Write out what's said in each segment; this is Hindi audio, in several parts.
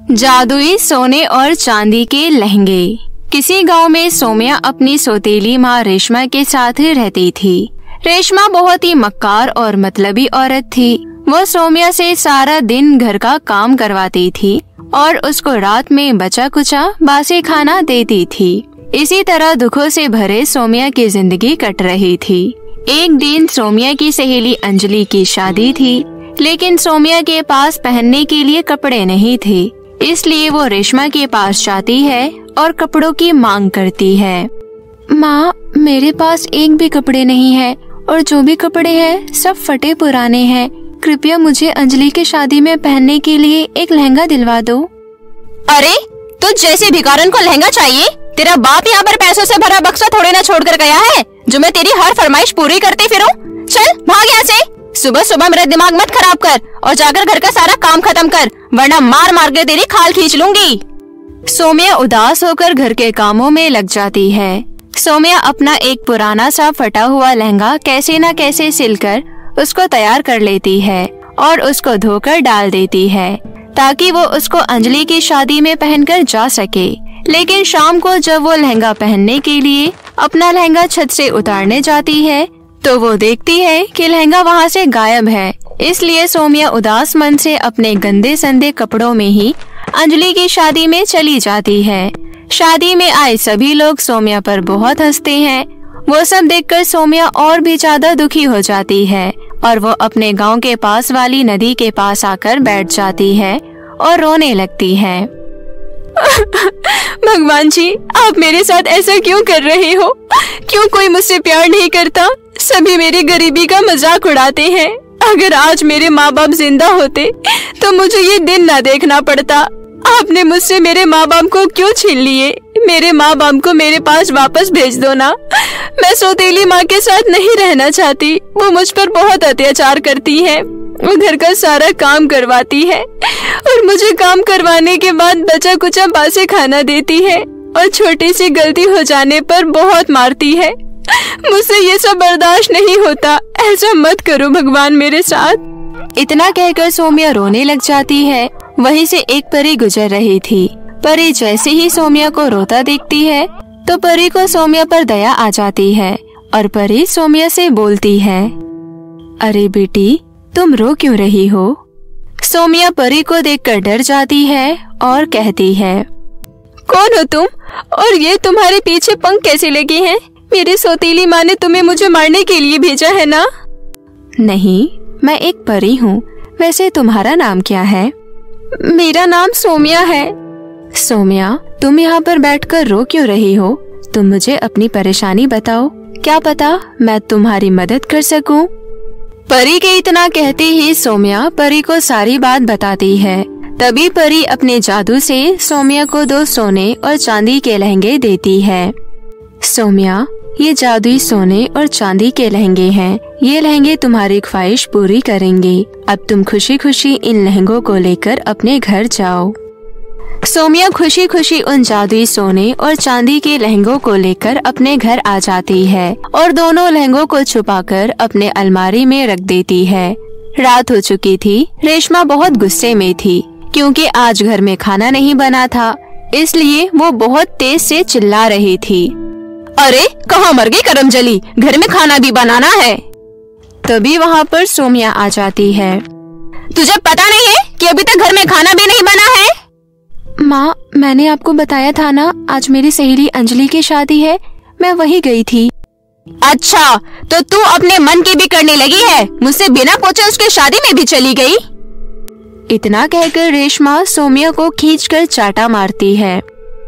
जादुई सोने और चांदी के लहंगे। किसी गांव में सौम्या अपनी सौतेली माँ रेशमा के साथ रहती थी। रेशमा बहुत ही मक्कार और मतलबी औरत थी। वो सौम्या से सारा दिन घर का काम करवाती थी और उसको रात में बचा कुचा बासी खाना देती थी। इसी तरह दुखों से भरे सौम्या की जिंदगी कट रही थी। एक दिन सौम्या की सहेली अंजलि की शादी थी, लेकिन सौम्या के पास पहनने के लिए कपड़े नहीं थे। इसलिए वो रेशमा के पास जाती है और कपड़ों की मांग करती है। माँ, मेरे पास एक भी कपड़े नहीं है और जो भी कपड़े हैं सब फटे पुराने हैं। कृपया मुझे अंजलि की शादी में पहनने के लिए एक लहंगा दिलवा दो। अरे, तुझ जैसे भिखारन को लहंगा चाहिए? तेरा बाप यहाँ पर पैसों से भरा बक्सा थोड़े ना छोड़ कर गया है जो मैं तेरी हर फरमाइश पूरी करती फिरूं। चल भाग यहाँ से। सुबह सुबह मेरा दिमाग मत खराब कर और जाकर घर का सारा काम खत्म कर, वरना मार मार के तेरी खाल खींच लूंगी। सौम्या उदास होकर घर के कामों में लग जाती है। सौम्या अपना एक पुराना सा फटा हुआ लहंगा कैसे न कैसे सिलकर उसको तैयार कर लेती है और उसको धोकर डाल देती है ताकि वो उसको अंजलि की शादी में पहनकर जा सके। लेकिन शाम को जब वो लहंगा पहनने के लिए अपना लहंगा छत से उतारने जाती है तो वो देखती है कि लहंगा वहाँ से गायब है। इसलिए सौम्या उदास मन से अपने गंदे संदे कपड़ों में ही अंजलि की शादी में चली जाती है। शादी में आए सभी लोग सौम्या पर बहुत हंसते हैं। वो सब देखकर सौम्या और भी ज्यादा दुखी हो जाती है और वो अपने गांव के पास वाली नदी के पास आकर बैठ जाती है और रोने लगती है। भगवान जी, आप मेरे साथ ऐसा क्यों कर रहे हो? क्यों कोई मुझसे प्यार नहीं करता? सभी मेरी गरीबी का मजाक उड़ाते हैं। अगर आज मेरे माँ बाप जिंदा होते तो मुझे ये दिन ना देखना पड़ता। आपने मुझसे मेरे माँ बाप को क्यों छीन लिए? मेरे माँ बाप को मेरे पास वापस भेज दो ना। मैं सौतेली माँ के साथ नहीं रहना चाहती। वो मुझ पर बहुत अत्याचार करती है। वो घर का सारा काम करवाती है और मुझे काम करवाने के बाद बचा कुचा बासी खाना देती है और छोटी सी गलती हो जाने पर बहुत मारती है। मुझसे ये सब बर्दाश्त नहीं होता। ऐसा मत करो भगवान मेरे साथ। इतना कहकर सौम्या रोने लग जाती है। वहीं से एक परी गुजर रही थी। परी जैसे ही सौम्या को रोता देखती है तो परी को सौम्या पर दया आ जाती है और परी सौम्या से बोलती है, अरे बेटी, तुम रो क्यों रही हो? सौम्या परी को देखकर डर जाती है और कहती है, कौन हो तुम और ये तुम्हारे पीछे पंख कैसे लगे हैं? मेरी सौतेली माँ ने तुम्हें मुझे मारने के लिए भेजा है ना? नहीं, मैं एक परी हूँ। वैसे तुम्हारा नाम क्या है? मेरा नाम सौम्या है। सौम्या, तुम यहाँ पर बैठकर रो क्यों रही हो? तुम मुझे अपनी परेशानी बताओ, क्या पता मैं तुम्हारी मदद कर सकूं। परी के इतना कहते ही सौम्या परी को सारी बात बताती है। तभी परी अपने जादू से सौम्या को 2 सोने और चांदी के लहंगे देती है। सौम्या, ये जादुई सोने और चांदी के लहंगे हैं। ये लहंगे तुम्हारी ख्वाहिश पूरी करेंगे। अब तुम खुशी खुशी इन लहंगों को लेकर अपने घर जाओ। सौम्या खुशी खुशी उन जादुई सोने और चांदी के लहंगों को लेकर अपने घर आ जाती है और दोनों लहंगों को छुपाकर अपने अलमारी में रख देती है। रात हो चुकी थी। रेशमा बहुत गुस्से में थी क्योंकि आज घर में खाना नहीं बना था, इसलिए वो बहुत तेज से चिल्ला रही थी। अरे, कहाँ मर गई करमजली? घर में खाना भी बनाना है। तभी वहाँ पर सौम्या आ जाती है। तुझे पता नहीं है कि अभी तक घर में खाना भी नहीं बना है? माँ, मैंने आपको बताया था ना, आज मेरी सहेली अंजलि की शादी है। मैं वहीं गई थी। अच्छा, तो तू अपने मन की भी करने लगी है? मुझसे बिना पूछे उसकी शादी में भी चली गई? इतना कहकर रेशमा सौम्या को खींचकर चाटा मारती है।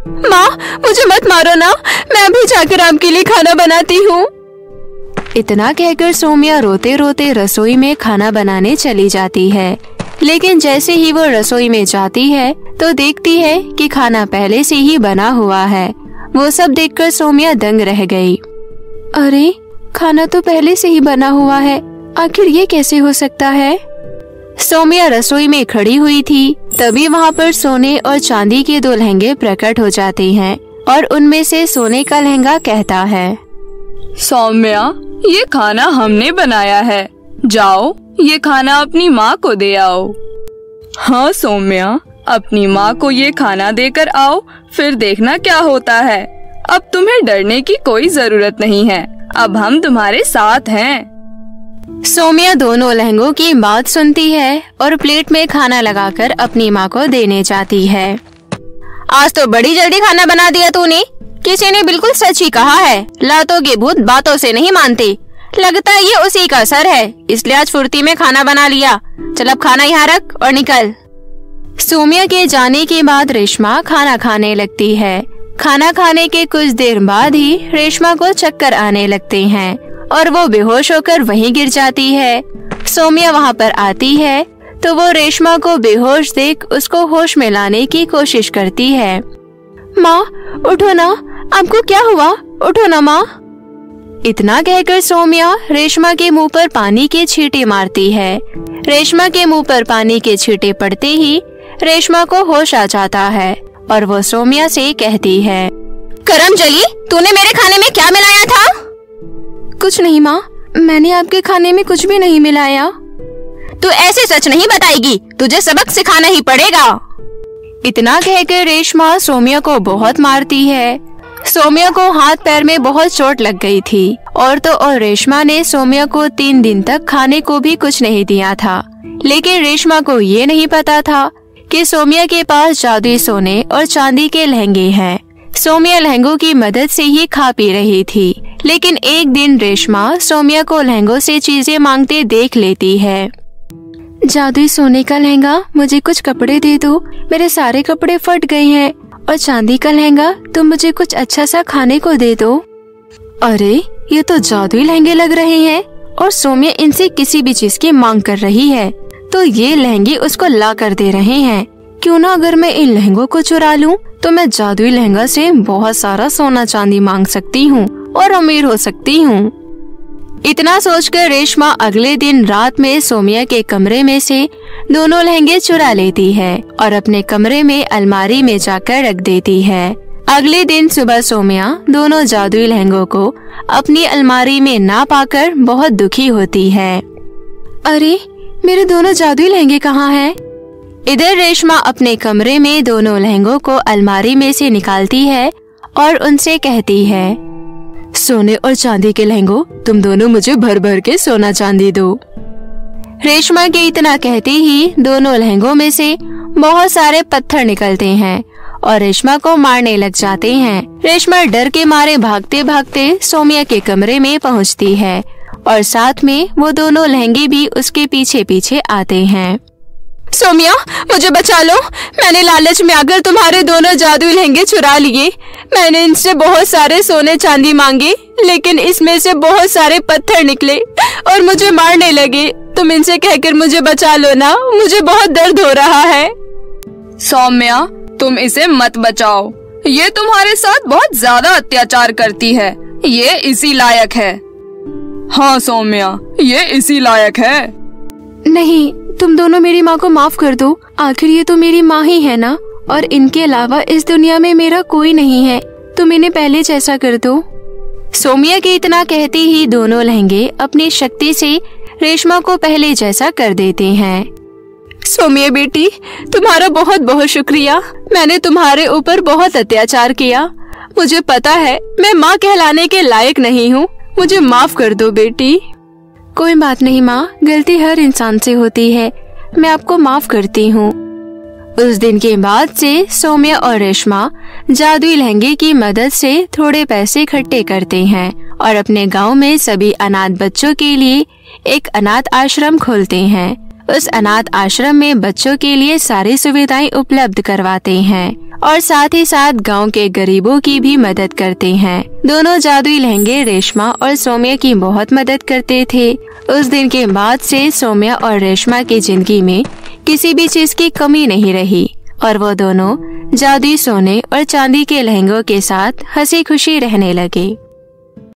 माँ, मुझे मत मारो ना, मैं अभी जाकर आपके लिए खाना बनाती हूँ। इतना कहकर सौम्या रोते रोते रसोई में खाना बनाने चली जाती है। लेकिन जैसे ही वो रसोई में जाती है तो देखती है कि खाना पहले से ही बना हुआ है। वो सब देखकर सौम्या दंग रह गई। अरे, खाना तो पहले से ही बना हुआ है, आखिर ये कैसे हो सकता है? सौम्या रसोई में खड़ी हुई थी। तभी वहाँ पर सोने और चांदी के 2 लहंगे प्रकट हो जाते हैं और उनमें से सोने का लहंगा कहता है, सौम्या, ये खाना हमने बनाया है। जाओ, ये खाना अपनी माँ को दे आओ। हाँ सौम्या, अपनी माँ को ये खाना देकर आओ, फिर देखना क्या होता है। अब तुम्हें डरने की कोई जरूरत नहीं है, अब हम तुम्हारे साथ हैं। सोम्या दोनों लहंगों की बात सुनती है और प्लेट में खाना लगाकर अपनी माँ को देने जाती है। आज तो बड़ी जल्दी खाना बना दिया तूने। किसी ने बिल्कुल सच ही कहा है, लातों के भूत बातों से नहीं मानते। लगता है ये उसी का असर है, इसलिए आज फुर्ती में खाना बना लिया। चल अब खाना यहाँ रख और निकल। सोम्या के जाने के बाद रेशमा खाना खाने लगती है। खाना खाने के कुछ देर बाद ही रेशमा को चक्कर आने लगते हैं और वो बेहोश होकर वहीं गिर जाती है। सोम्या वहाँ पर आती है तो वो रेशमा को बेहोश देख उसको होश में लाने की कोशिश करती है। माँ उठो ना, आपको क्या हुआ? उठो ना माँ। इतना कहकर सोम्या रेशमा के मुंह पर पानी के छींटे मारती है। रेशमा के मुंह पर पानी के छींटे पड़ते ही रेशमा को होश आ जाता है और वो सोम्या से कहती है, करमजली, तूने मेरे खाने में क्या मिलाया था? कुछ नहीं माँ, मैंने आपके खाने में कुछ भी नहीं मिलाया। तू ऐसे सच नहीं बताएगी, तुझे सबक सिखाना ही पड़ेगा। इतना कहकर रेशमा सोम्या को बहुत मारती है। सोम्या को हाथ पैर में बहुत चोट लग गई थी और तो और रेशमा ने सोम्या को 3 दिन तक खाने को भी कुछ नहीं दिया था। लेकिन रेशमा को ये नहीं पता था कि सोम्या के पास जादुई सोने और चांदी के लहंगे हैं। सोम्या लहंगों की मदद से ही खा पी रही थी। लेकिन एक दिन रेशमा सोम्या को लहंगों से चीजें मांगते देख लेती है। जादुई सोने का लहंगा, मुझे कुछ कपड़े दे दो, मेरे सारे कपड़े फट गए हैं। और चांदी का लहंगा, तुम मुझे कुछ अच्छा सा खाने को दे दो। अरे ये तो जादुई लहंगे लग रहे हैं और सोम्या इनसे किसी भी चीज की मांग कर रही है, तो ये लहंगे उसको ला कर दे रहे हैं। क्यों ना अगर मैं इन लहंगों को चुरा लूं, तो मैं जादुई लहंगा से बहुत सारा सोना चांदी मांग सकती हूँ और अमीर हो सकती हूँ। इतना सोचकर रेशमा अगले दिन रात में सोम्या के कमरे में से दोनों लहंगे चुरा लेती है और अपने कमरे में अलमारी में जाकर रख देती है। अगले दिन सुबह सोम्या दोनों जादुई लहंगों को अपनी अलमारी में ना पाकर बहुत दुखी होती है। अरे मेरे दोनों जादुई लहंगे कहाँ हैं? इधर रेशमा अपने कमरे में दोनों लहंगों को अलमारी में से निकालती है और उनसे कहती है, सोने और चांदी के लहंगों, तुम दोनों मुझे भर भर के सोना चांदी दो। रेशमा के इतना कहते ही दोनों लहंगों में से बहुत सारे पत्थर निकलते हैं और रेशमा को मारने लग जाते हैं। रेशमा डर के मारे भागते भागते सोम्या के कमरे में पहुंचती है और साथ में वो दोनों लहंगे भी उसके पीछे पीछे आते हैं। सोम्या, मुझे बचा लो, मैंने लालच में आकर तुम्हारे दोनों जादुई लहंगे चुरा लिए। मैंने इनसे बहुत सारे सोने चांदी मांगे, लेकिन इसमें से बहुत सारे पत्थर निकले और मुझे मारने लगे। तुम इनसे कहकर मुझे बचा लो ना, मुझे बहुत दर्द हो रहा है। सौम्या, तुम इसे मत बचाओ, ये तुम्हारे साथ बहुत ज्यादा अत्याचार करती है, ये इसी लायक है। हाँ सौम्या, ये इसी लायक है। नहीं, तुम दोनों मेरी माँ को माफ कर दो, आखिर ये तो मेरी माँ ही है ना, और इनके अलावा इस दुनिया में मेरा कोई नहीं है। तुम इन्हें पहले जैसा कर दो। सोम्या के इतना कहते ही दोनों लहंगे अपनी शक्ति से रेशमा को पहले जैसा कर देते हैं। सोम्या बेटी, तुम्हारा बहुत बहुत शुक्रिया। मैंने तुम्हारे ऊपर बहुत अत्याचार किया। मुझे पता है मैं माँ कहलाने के लायक नहीं हूँ, मुझे माफ कर दो बेटी। कोई बात नहीं माँ, गलती हर इंसान से होती है, मैं आपको माफ करती हूँ। उस दिन के बाद से सोम्या और रेशमा जादुई लहंगे की मदद से थोड़े पैसे इकट्ठे करते हैं और अपने गांव में सभी अनाथ बच्चों के लिए एक अनाथ आश्रम खोलते हैं। उस अनाथ आश्रम में बच्चों के लिए सारी सुविधाएं उपलब्ध करवाते हैं और साथ ही साथ गांव के गरीबों की भी मदद करते हैं। दोनों जादुई लहंगे रेशमा और सोम्या की बहुत मदद करते थे। उस दिन के बाद से सोम्या और रेशमा की जिंदगी में किसी भी चीज की कमी नहीं रही और वो दोनों जादुई सोने और चांदी के लहंगों के साथ हंसी खुशी रहने लगे।